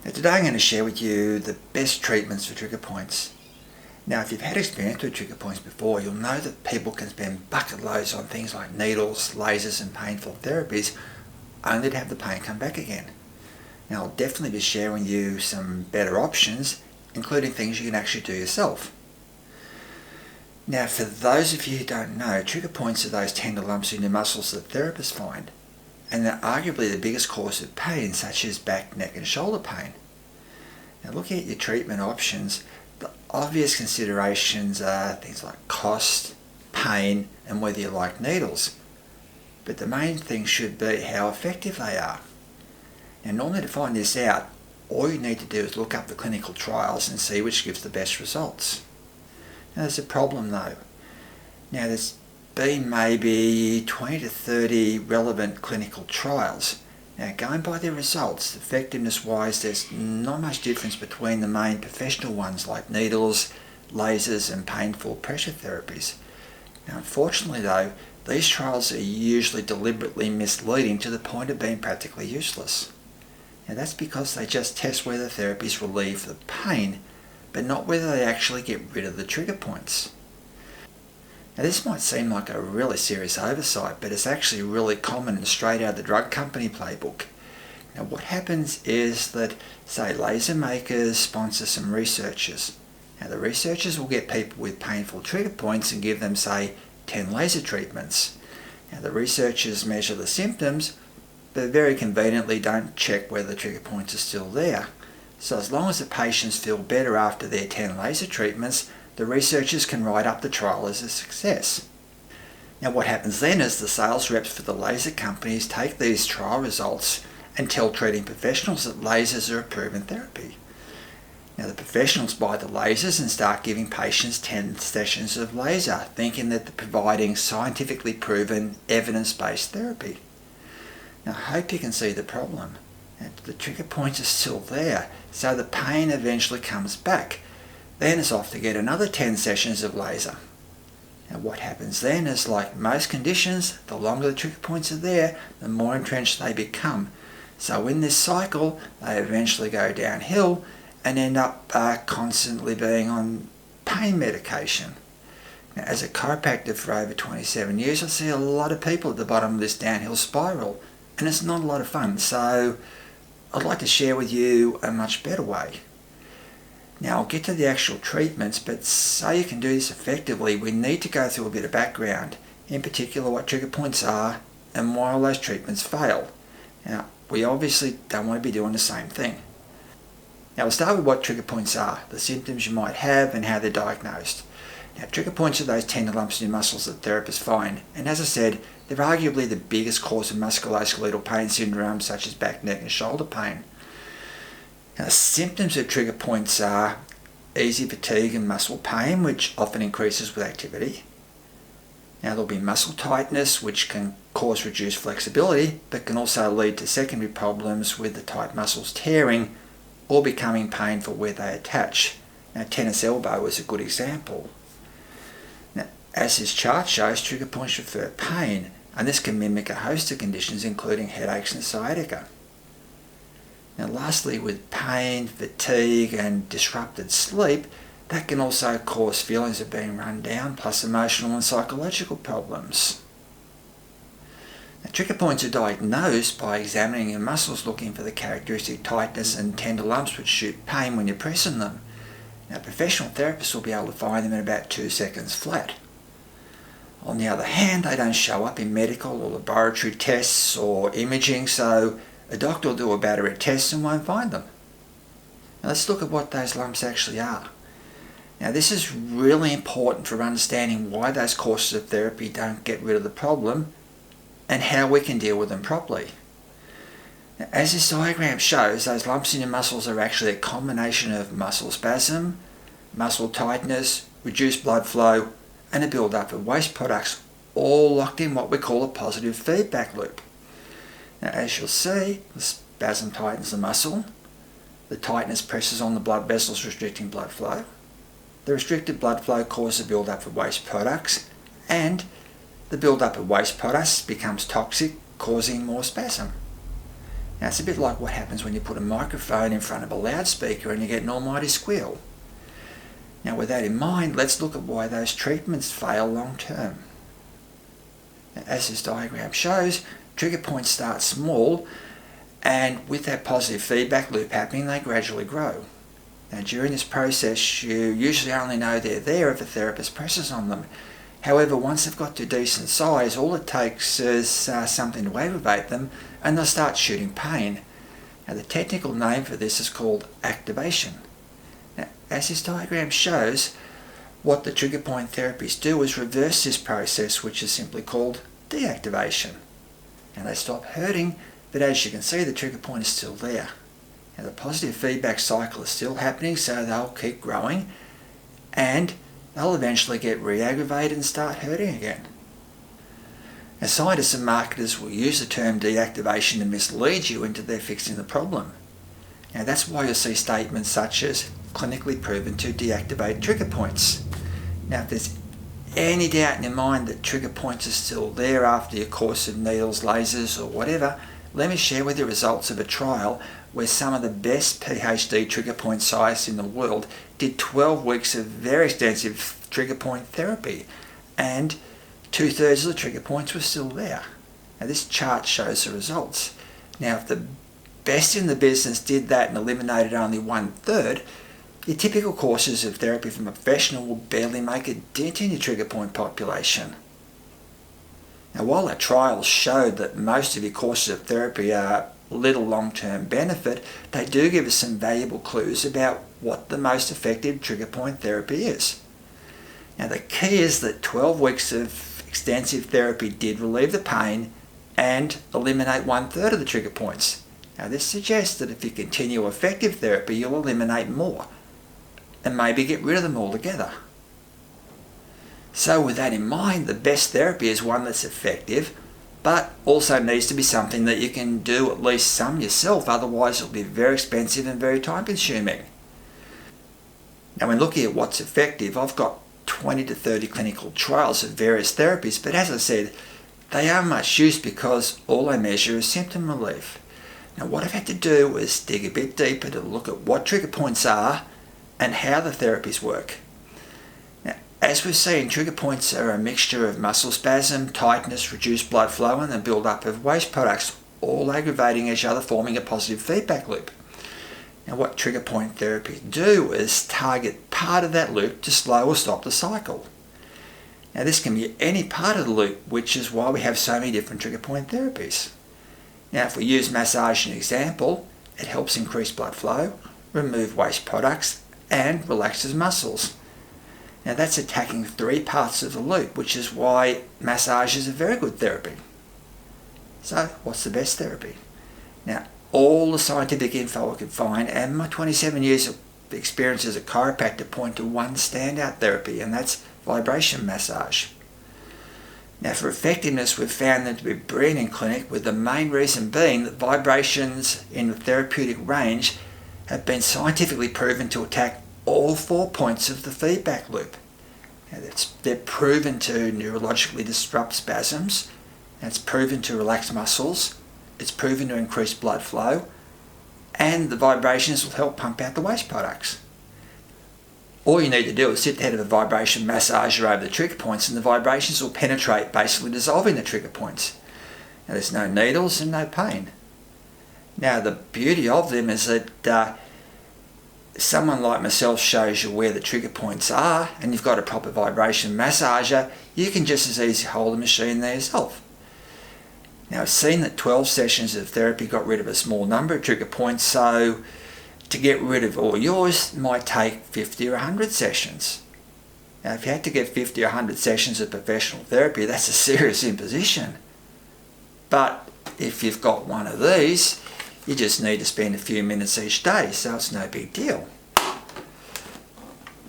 Now today I'm going to share with you the best treatments for trigger points. Now if you've had experience with trigger points before, you'll know that people can spend bucket loads on things like needles, lasers and painful therapies only to have the pain come back again. Now I'll definitely be sharing you some better options, including things you can actually do yourself. Now for those of you who don't know, trigger points are those tender lumps in your muscles that therapists find, and they're arguably the biggest cause of pain, such as back, neck and shoulder pain. Now looking at your treatment options, the obvious considerations are things like cost, pain and whether you like needles. But the main thing should be how effective they are. Now normally to find this out, all you need to do is look up the clinical trials and see which gives the best results. Now there's a problem though. Now there's been maybe 20 to 30 relevant clinical trials. Now going by their results, effectiveness wise, there's not much difference between the main professional ones like needles, lasers and painful pressure therapies. Now unfortunately though, these trials are usually deliberately misleading to the point of being practically useless. Now that's because they just test whether therapies relieve the pain, but not whether they actually get rid of the trigger points. Now this might seem like a really serious oversight, but it's actually really common and straight out of the drug company playbook. Now what happens is that, say, laser makers sponsor some researchers. Now the researchers will get people with painful trigger points and give them, say, 10 laser treatments. Now the researchers measure the symptoms, but very conveniently don't check whether the trigger points are still there. So as long as the patients feel better after their 10 laser treatments, the researchers can write up the trial as a success. Now what happens then is the sales reps for the laser companies take these trial results and tell treating professionals that lasers are a proven therapy. Now the professionals buy the lasers and start giving patients 10 sessions of laser, thinking that they're providing scientifically proven, evidence-based therapy. Now I hope you can see the problem. The trigger points are still there, so the pain eventually comes back. Then it's off to get another 10 sessions of laser. Now what happens then is, like most conditions, the longer the trigger points are there, the more entrenched they become. So in this cycle, they eventually go downhill and end up constantly being on pain medication. Now, as a chiropractor for over 27 years, I see a lot of people at the bottom of this downhill spiral, and it's not a lot of fun. So I'd like to share with you a much better way. Now I'll get to the actual treatments, but so you can do this effectively, we need to go through a bit of background, in particular what trigger points are and why all those treatments fail. Now we obviously don't want to be doing the same thing. Now we'll start with what trigger points are, the symptoms you might have and how they're diagnosed. Now trigger points are those tender lumps in your muscles that therapists find, and as I said, they're arguably the biggest cause of musculoskeletal pain syndromes such as back, neck and shoulder pain. Now, the symptoms of trigger points are easy fatigue and muscle pain, which often increases with activity. Now there'll be muscle tightness, which can cause reduced flexibility, but can also lead to secondary problems with the tight muscles tearing or becoming painful where they attach. Now tennis elbow is a good example. Now, as this chart shows, trigger points refer pain, and this can mimic a host of conditions including headaches and sciatica. Now lastly, with pain, fatigue and disrupted sleep, that can also cause feelings of being run down, plus emotional and psychological problems. Now, trigger points are diagnosed by examining your muscles, looking for the characteristic tightness and tender lumps which shoot pain when you're pressing them. Now professional therapists will be able to find them in about 2 seconds flat. On the other hand, they don't show up in medical or laboratory tests or imaging, so a doctor will do a battery of tests and won't find them. Now let's look at what those lumps actually are. Now this is really important for understanding why those courses of therapy don't get rid of the problem and how we can deal with them properly. Now, as this diagram shows, those lumps in your muscles are actually a combination of muscle spasm, muscle tightness, reduced blood flow and a build-up of waste products, all locked in what we call a positive feedback loop. Now as you'll see, the spasm tightens the muscle, the tightness presses on the blood vessels restricting blood flow, the restricted blood flow causes a build-up of waste products, and the build-up of waste products becomes toxic, causing more spasm. Now it's a bit like what happens when you put a microphone in front of a loudspeaker and you get an almighty squeal. Now with that in mind, let's look at why those treatments fail long term. Now, as this diagram shows, trigger points start small, and with that positive feedback loop happening, they gradually grow. Now during this process, you usually only know they're there if a therapist presses on them. However, once they've got to a decent size, all it takes is something to aggravate them and they'll start shooting pain. Now the technical name for this is called activation. Now, as this diagram shows, what the trigger point therapies do is reverse this process, which is simply called deactivation. And they stop hurting, but as you can see, the trigger point is still there. Now the positive feedback cycle is still happening, so they'll keep growing and they'll eventually get re-aggravated and start hurting again. Now scientists and marketers will use the term deactivation to mislead you into their fixing the problem. Now that's why you'll see statements such as clinically proven to deactivate trigger points. Now if there's any doubt in your mind that trigger points are still there after your course of needles, lasers or whatever, let me share with you results of a trial where some of the best PhD trigger point scientists in the world did 12 weeks of very extensive trigger point therapy, and 2/3 of the trigger points were still there. Now this chart shows the results. Now if the best in the business did that and eliminated only 1/3, your typical courses of therapy from a professional will barely make a dent in your trigger point population. Now while our trials showed that most of your courses of therapy are little long-term benefit, they do give us some valuable clues about what the most effective trigger point therapy is. Now the key is that 12 weeks of extensive therapy did relieve the pain and eliminate 1/3 of the trigger points. Now this suggests that if you continue effective therapy, you'll eliminate more and maybe get rid of them altogether. So with that in mind, the best therapy is one that's effective, but also needs to be something that you can do at least some yourself, otherwise it'll be very expensive and very time consuming. Now when looking at what's effective, I've got 20 to 30 clinical trials of various therapies, but as I said, they aren't much use because all I measure is symptom relief. Now what I've had to do is dig a bit deeper to look at what trigger points are and how the therapies work. Now, as we've seen, trigger points are a mixture of muscle spasm, tightness, reduced blood flow and the build-up of waste products, all aggravating each other, forming a positive feedback loop. Now what trigger point therapies do is target part of that loop to slow or stop the cycle. Now this can be any part of the loop, which is why we have so many different trigger point therapies. Now if we use massage as an example, it helps increase blood flow, remove waste products and relaxes muscles. Now that's attacking 3 parts of the loop, which is why massage is a very good therapy. So what's the best therapy? Now all the scientific info I could find and my 27 years of experience as a chiropractor point to one standout therapy, and that's vibration massage. Now for effectiveness, we've found them to be brilliant in clinic, with the main reason being that vibrations in the therapeutic range have been scientifically proven to attack all 4 points of the feedback loop. Now they're proven to neurologically disrupt spasms, and it's proven to relax muscles, it's proven to increase blood flow, and the vibrations will help pump out the waste products. All you need to do is sit the head of a vibration massager over the trigger points and the vibrations will penetrate, basically dissolving the trigger points. Now there's no needles and no pain. Now the beauty of them is that someone like myself shows you where the trigger points are, and you've got a proper vibration massager, you can just as easily hold the machine there yourself. Now I've seen that 12 sessions of therapy got rid of a small number of trigger points, so to get rid of all yours might take 50 or 100 sessions. Now if you had to get 50 or 100 sessions of professional therapy, that's a serious imposition. But if you've got one of these, you just need to spend a few minutes each day, so it's no big deal.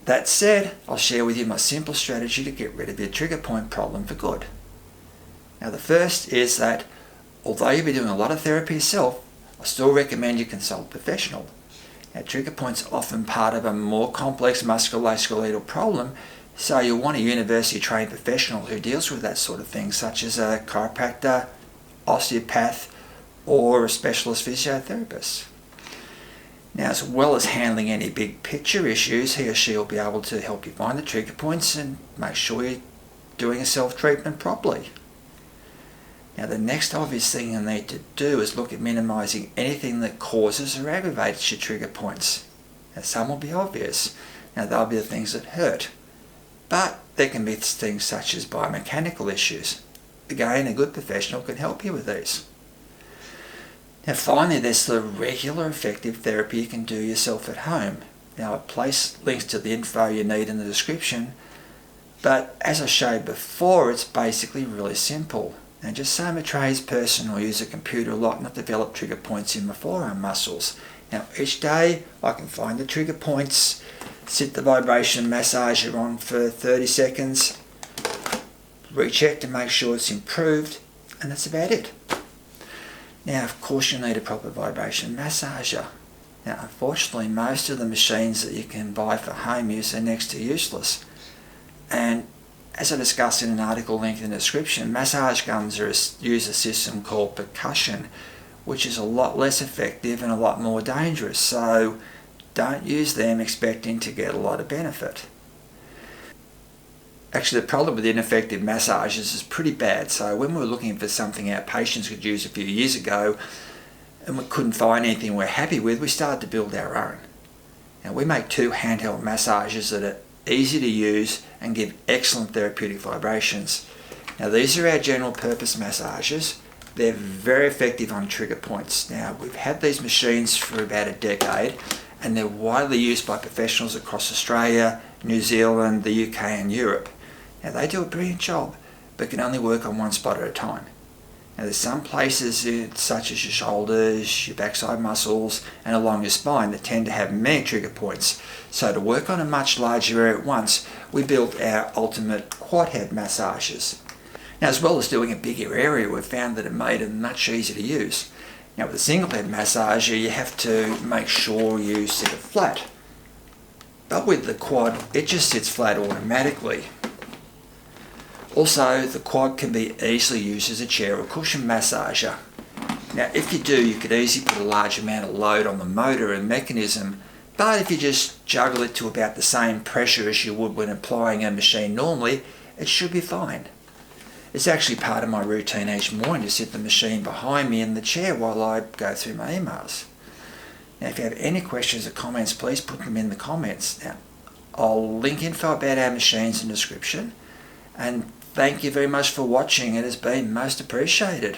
That said, I'll share with you my simple strategy to get rid of your trigger point problem for good. Now the first is that although you'll be doing a lot of therapy yourself, I still recommend you consult a professional. Now trigger points are often part of a more complex musculoskeletal problem, so you'll want a university trained professional who deals with that sort of thing, such as a chiropractor, osteopath, or a specialist physiotherapist. Now, as well as handling any big picture issues, he or she will be able to help you find the trigger points and make sure you're doing a self-treatment properly. Now, the next obvious thing you'll need to do is look at minimising anything that causes or aggravates your trigger points. Now, some will be obvious. Now, they'll be the things that hurt. But there can be things such as biomechanical issues. Again, a good professional can help you with these. Now finally, there's the regular effective therapy you can do yourself at home. Now I've placed links to the info you need in the description, but as I showed before, it's basically really simple. Now just say I'm a tradesperson or use a computer a lot and I've developed trigger points in my forearm muscles. Now each day I can find the trigger points, sit the vibration massager on for 30 seconds, recheck to make sure it's improved, and that's about it. Now, of course, you need a proper vibration massager. Now, unfortunately, most of the machines that you can buy for home use are next to useless. And as I discussed in an article linked in the description, massage guns use a system called percussion, which is a lot less effective and a lot more dangerous. So don't use them expecting to get a lot of benefit. Actually, the problem with ineffective massages is pretty bad. So when we were looking for something our patients could use a few years ago and we couldn't find anything we're happy with, we started to build our own. Now we make 2 handheld massagers that are easy to use and give excellent therapeutic vibrations. Now these are our general purpose massagers. They're very effective on trigger points. Now we've had these machines for about a decade and they're widely used by professionals across Australia, New Zealand, the UK and Europe. Now they do a brilliant job, but can only work on one spot at a time. Now there's some places such as your shoulders, your backside muscles and along your spine that tend to have many trigger points. So to work on a much larger area at once, we built our ultimate quad head massagers. Now as well as doing a bigger area, we've found that it made them much easier to use. Now with a single head massager, you have to make sure you sit it flat. But with the quad, it just sits flat automatically. Also, the quad can be easily used as a chair or cushion massager. Now if you do, you could easily put a large amount of load on the motor and mechanism, but if you just juggle it to about the same pressure as you would when applying a machine normally, it should be fine. It's actually part of my routine each morning to sit the machine behind me in the chair while I go through my emails. Now if you have any questions or comments, please put them in the comments. Now I'll link info about our machines in the description, and thank you very much for watching. It has been most appreciated.